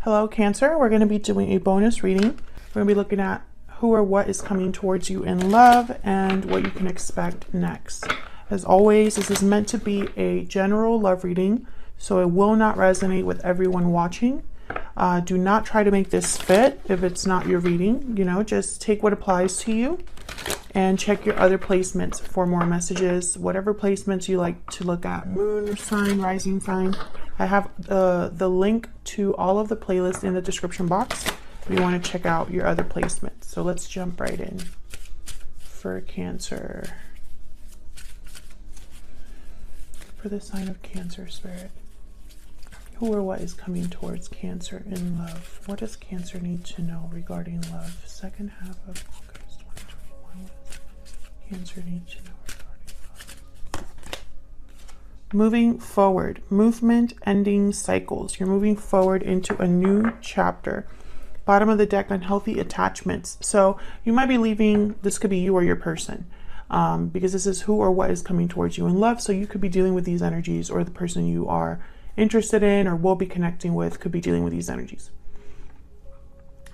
Hello, Cancer. We're going to be doing a bonus reading. We're going to be looking at who or what is coming towards you in love and what you can expect next. As always, this is meant to be a general love reading, so it will not resonate with everyone watching. Do not try to make this fit if it's not your reading. Just take what applies to you and check your other placements for more messages, whatever placements you like to look at. Moon sign, rising sign. I have the link to all of the playlists in the description box if you want to check out your other placements. So let's jump right in for Cancer. For the sign of Cancer, Spirit. Who or what is coming towards Cancer in love? What does Cancer need to know regarding love? Second half of August 2021. What does Cancer need to know regarding love? Moving forward. Movement, ending cycles. You're moving forward into a new chapter. Bottom of the deck, unhealthy attachments. So you might be leaving, this could be you or your person. Because this is who or what is coming towards you in love. So you could be dealing with these energies, or the person you are interested in or will be connecting with could be dealing with these energies.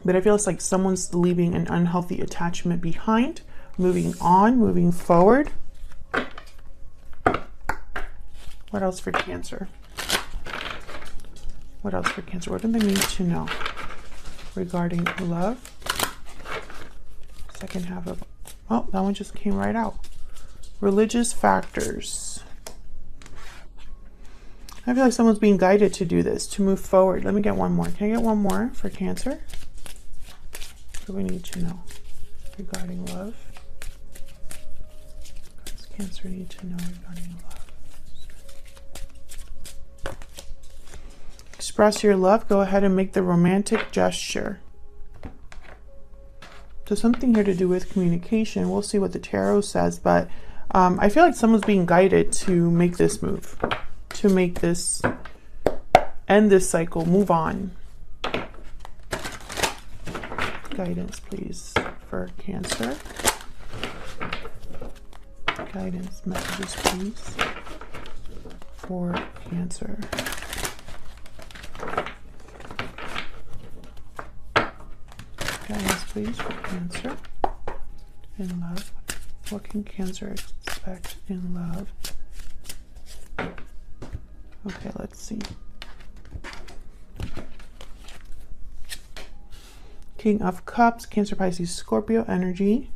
But I feel it's like someone's leaving an unhealthy attachment behind, moving on, moving forward. What else for Cancer? What else for Cancer? What do they need to know regarding love? Second half of, oh, that one just came right out. Religious factors. I feel like someone's being guided to do this, to move forward. Let me get one more. Can I get one more for Cancer? What do we need to know regarding love? What does Cancer need to know regarding love? Express your love. Go ahead and make the romantic gesture. So something here to do with communication. We'll see what the tarot says, but I feel like someone's being guided to make this move. To make this, end this cycle, move on. Guidance, please, for Cancer. Guidance, messages, please, for Cancer. Guidance, please, for Cancer in love. What can Cancer expect in love? Okay, let's see. King of Cups, Cancer, Pisces, Scorpio energy.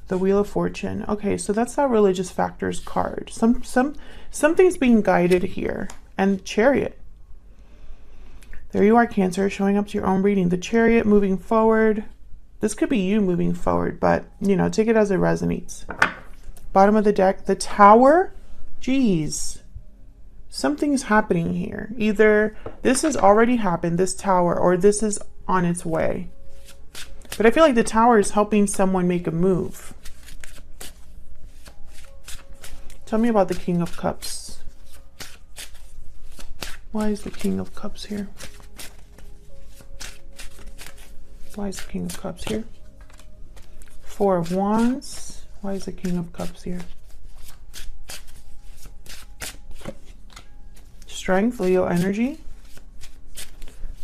The Wheel of Fortune. Okay, so that's that religious factors card. Something's being guided here. And Chariot. There you are, Cancer, showing up to your own reading. The Chariot moving forward. This could be you moving forward, but, take it as it resonates. Bottom of the deck, the Tower. Jeez. Something's happening here. Either this has already happened, this Tower, or this is on its way. But I feel like the Tower is helping someone make a move. Tell me about the King of Cups. Why is the King of Cups here? Why is the King of Cups here? Four of Wands. Why is the King of Cups here? Strength, Leo energy.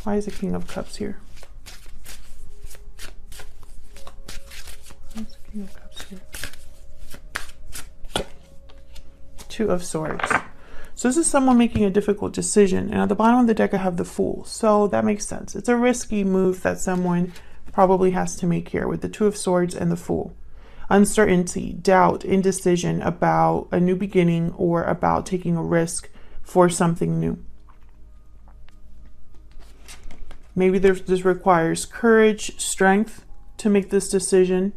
Why is the King of Cups here? Why is the King of Cups here? Two of Swords. So this is someone making a difficult decision. And at the bottom of the deck, I have the Fool. So that makes sense. It's a risky move that someone probably has to make here with the Two of Swords and the Fool. Uncertainty, doubt, indecision about a new beginning or about taking a risk for something new. Maybe this requires courage, strength to make this decision.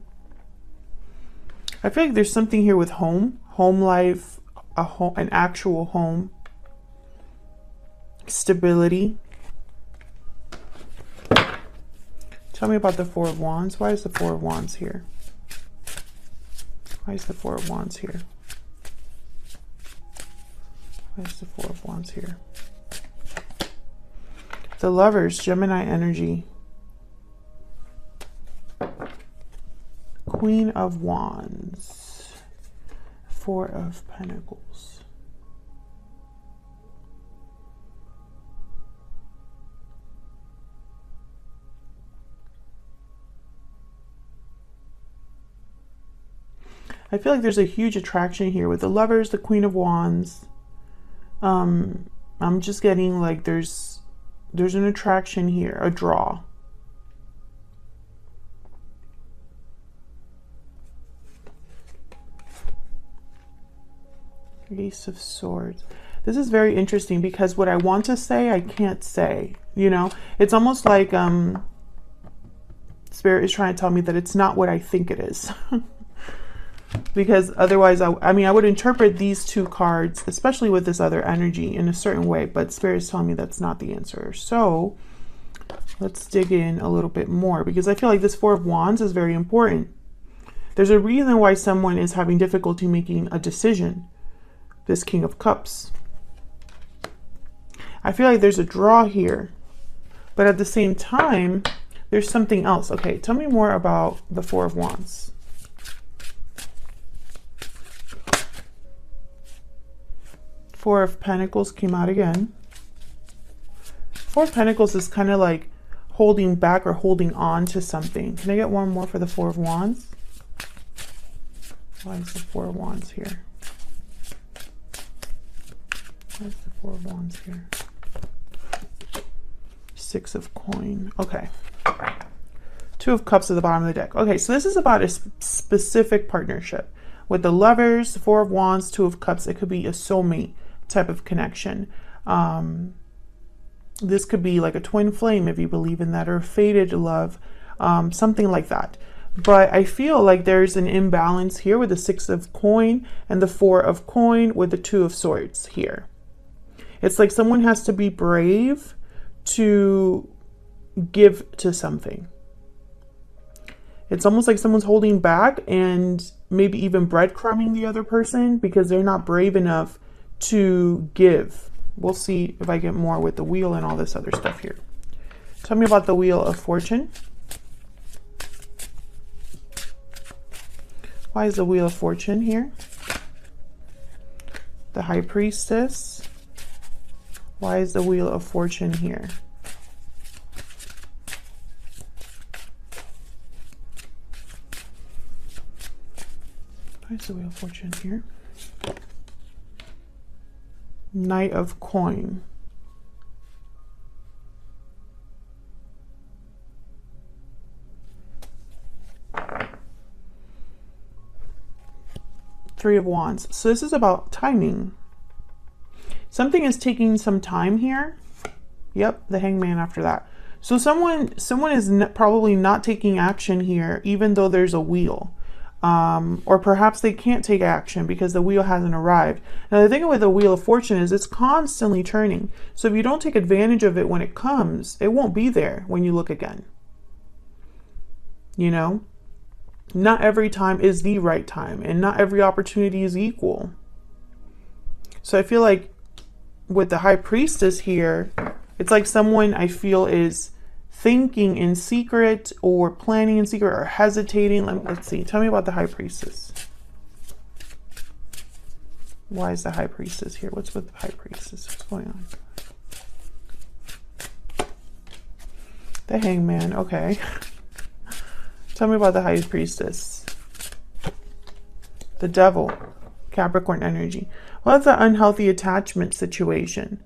I feel like there's something here with home life, an actual home, stability. Tell me about the Four of Wands. Why is the Four of Wands here? Why is the Four of Wands here? Why is the Four of Wands here? The Lovers, Gemini energy. Queen of Wands. Four of Pentacles. I feel like there's a huge attraction here with the Lovers, the Queen of Wands. I'm just getting like there's an attraction here, a draw. Ace of Swords. This is very interesting because what I want to say, I can't say, you know? It's almost like Spirit is trying to tell me that it's not what I think it is. Because otherwise, I mean, I would interpret these two cards, especially with this other energy, in a certain way, but Spirit is telling me that's not the answer. So let's dig in a little bit more, because I feel like this Four of Wands is very important. There's a reason why someone is having difficulty making a decision. This King of Cups. I feel like there's a draw here, but at the same time, there's something else. Okay, tell me more about the Four of Wands. Four of Pentacles came out again. Four of Pentacles is kind of like holding back or holding on to something. Can I get one more for the Four of Wands? Why is the Four of Wands here? Why is the Four of Wands here? Six of Coin. Okay. Two of Cups at the bottom of the deck. Okay, so this is about a specific partnership. With the Lovers, Four of Wands, Two of Cups, it could be a soulmate type of connection. This could be like a twin flame, if you believe in that, or fated love, something like that. But I feel like there's an imbalance here with the Six of Coin and the Four of Coin with the Two of Swords here. It's like someone has to be brave to give to something. It's almost like someone's holding back and maybe even breadcrumbing the other person because they're not brave enough to give. We'll see if I get more with the Wheel and all this other stuff here. Tell me about the Wheel of Fortune. Why is the Wheel of Fortune here? The High Priestess. Why is the Wheel of Fortune here? Why is the Wheel of Fortune here? Knight of Coin. Three of Wands. So this is about timing. Something is taking some time here. Yep, the Hangman after that. So someone is probably not taking action here, even though there's a wheel. Or perhaps they can't take action because the wheel hasn't arrived. Now the thing with the Wheel of Fortune is it's constantly turning. So if you don't take advantage of it when it comes, it won't be there when you look again. You know? Not every time is the right time, and not every opportunity is equal. So I feel like with the High Priestess here, it's like someone I feel is thinking in secret or planning in secret or hesitating. Let's see. Tell me about the High Priestess. Why is the High Priestess here? What's with the High Priestess? What's going on? The Hangman. Okay. Tell me about the High Priestess. The Devil. Capricorn energy. Well, that's an unhealthy attachment situation.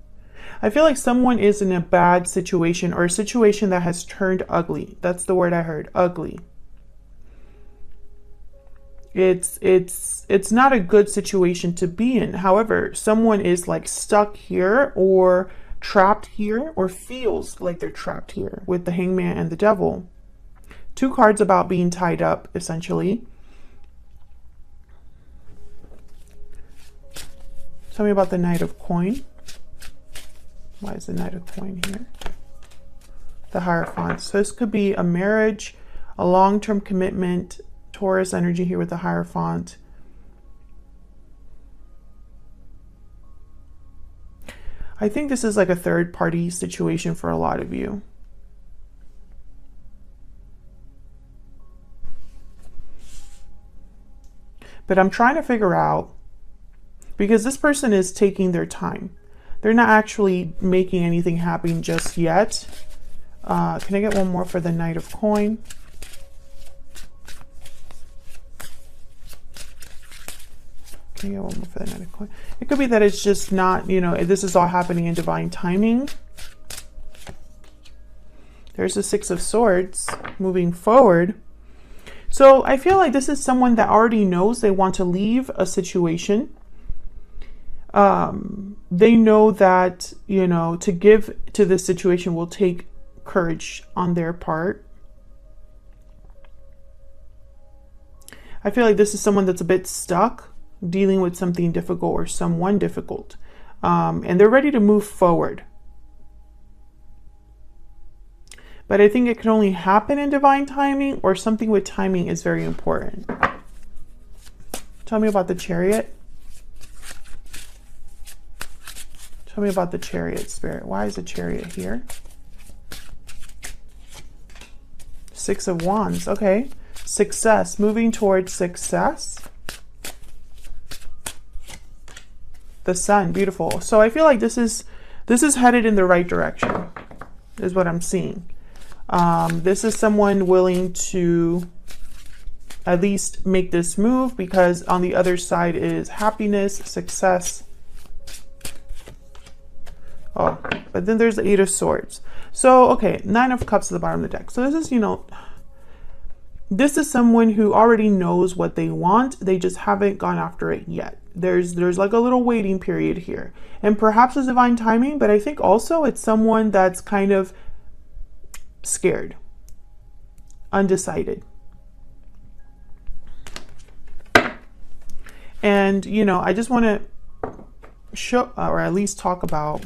I feel like someone is in a bad situation or a situation that has turned ugly. That's the word I heard. Ugly. It's not a good situation to be in. However, someone is like stuck here or trapped here or feels like they're trapped here with the Hangman and the Devil. Two cards about being tied up, essentially. Tell me about the Knight of Coin. Why is the Knight of Coin here? The Hierophant. So this could be a marriage, a long-term commitment, Taurus energy here with the Hierophant. I think this is like a third-party situation for a lot of you. But I'm trying to figure out, because this person is taking their time. They're not actually making anything happen just yet. Can I get one more for the Knight of Coin? Can you get one more for the Knight of Coins? It could be that it's just not, you know, this is all happening in divine timing. There's the Six of Swords moving forward. So I feel like this is someone that already knows they want to leave a situation. They know that, you know, to give to this situation will take courage on their part. I feel like this is someone that's a bit stuck, dealing with something difficult or someone difficult. And they're ready to move forward. But I think it can only happen in divine timing, or something with timing is very important. Tell me about the Chariot. Tell me about the Chariot, Spirit. Why is the Chariot here? Six of Wands. Okay. Success. Moving towards success. The Sun. Beautiful. So I feel like this is headed in the right direction, is what I'm seeing. This is someone willing to at least make this move, because on the other side is happiness, success. Oh, but then there's the Eight of Swords. So, okay, Nine of Cups at the bottom of the deck. So this is, you know, this is someone who already knows what they want. They just haven't gone after it yet. There's like a little waiting period here. And perhaps it's divine timing, but I think also it's someone that's kind of scared, undecided. And, you know, I just want to show, or at least talk about,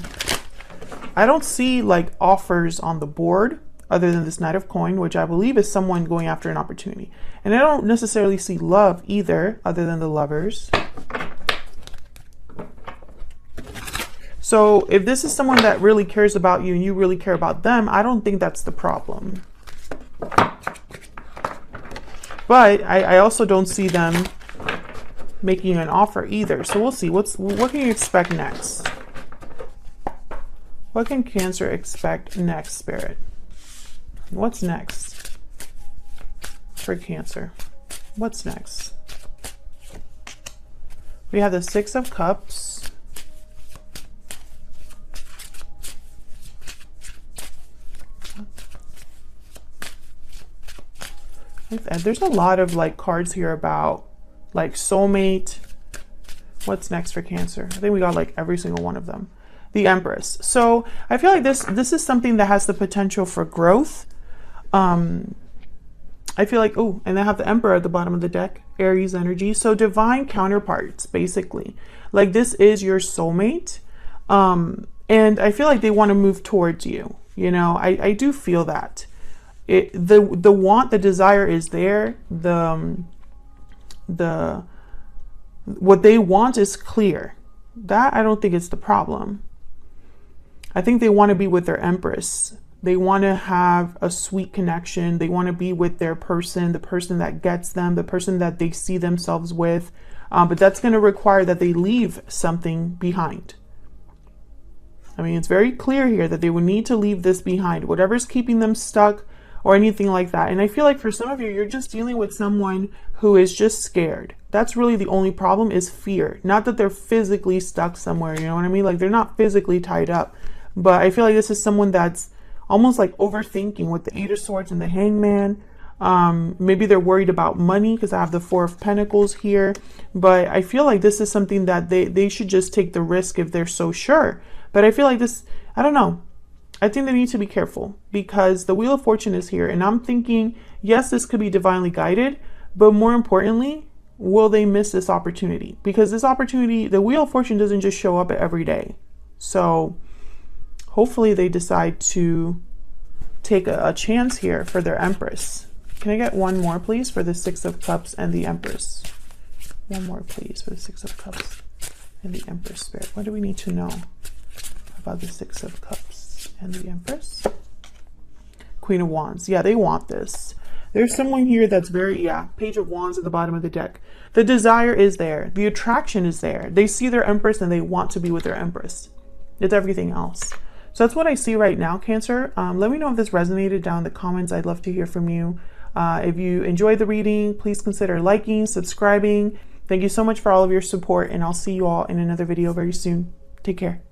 I don't see like offers on the board other than this Knight of Coin, which I believe is someone going after an opportunity. And I don't necessarily see love either, other than the Lovers. So if this is someone that really cares about you and you really care about them, I don't think that's the problem. But I also don't see them making an offer either. So we'll see. What can you expect next? What can Cancer expect next, Spirit? What's next for Cancer? What's next? We have the Six of Cups. There's a lot of like cards here about like soulmate. What's next for Cancer? I think we got like every single one of them. The Empress. So I feel like this is something that has the potential for growth. I feel like, oh, and I have the Emperor at the bottom of the deck, Aries energy. So divine counterparts, basically. Like this is your soulmate. And I feel like they want to move towards you. You know, I do feel that. The want, the desire is there. What they want is clear. That I don't think it's the problem. I think they want to be with their Empress. They want to have a sweet connection. They want to be with their person, the person that gets them, the person that they see themselves with. But that's going to require that they leave something behind. I mean, it's very clear here that they would need to leave this behind, whatever's keeping them stuck or anything like that. And I feel like for some of you, you're just dealing with someone who is just scared. That's really the only problem, is fear. Not that they're physically stuck somewhere, you know what I mean? Like they're not physically tied up. But I feel like this is someone that's almost like overthinking with the Eight of Swords and the Hangman. Maybe they're worried about money because I have the Four of Pentacles here. But I feel like this is something that they should just take the risk if they're so sure. But I feel like this, I don't know. I think they need to be careful because the Wheel of Fortune is here. And I'm thinking, yes, this could be divinely guided. But more importantly, will they miss this opportunity? Because this opportunity, the Wheel of Fortune doesn't just show up every day. So hopefully they decide to take a chance here for their Empress. Can I get one more, please, for the Six of Cups and the Empress? One more, please, for the Six of Cups and the Empress, Spirit. What do we need to know about the Six of Cups and the Empress? Queen of Wands. Yeah, they want this. There's someone here that's very, yeah, Page of Wands at the bottom of the deck. The desire is there. The attraction is there. They see their Empress and they want to be with their Empress. It's everything else. So that's what I see right now, Cancer. Let me know if this resonated down in the comments. I'd love to hear from you. If you enjoyed the reading, please consider liking, subscribing, Thank you so much for all of your support, and I'll see you all in another video very soon. Take care.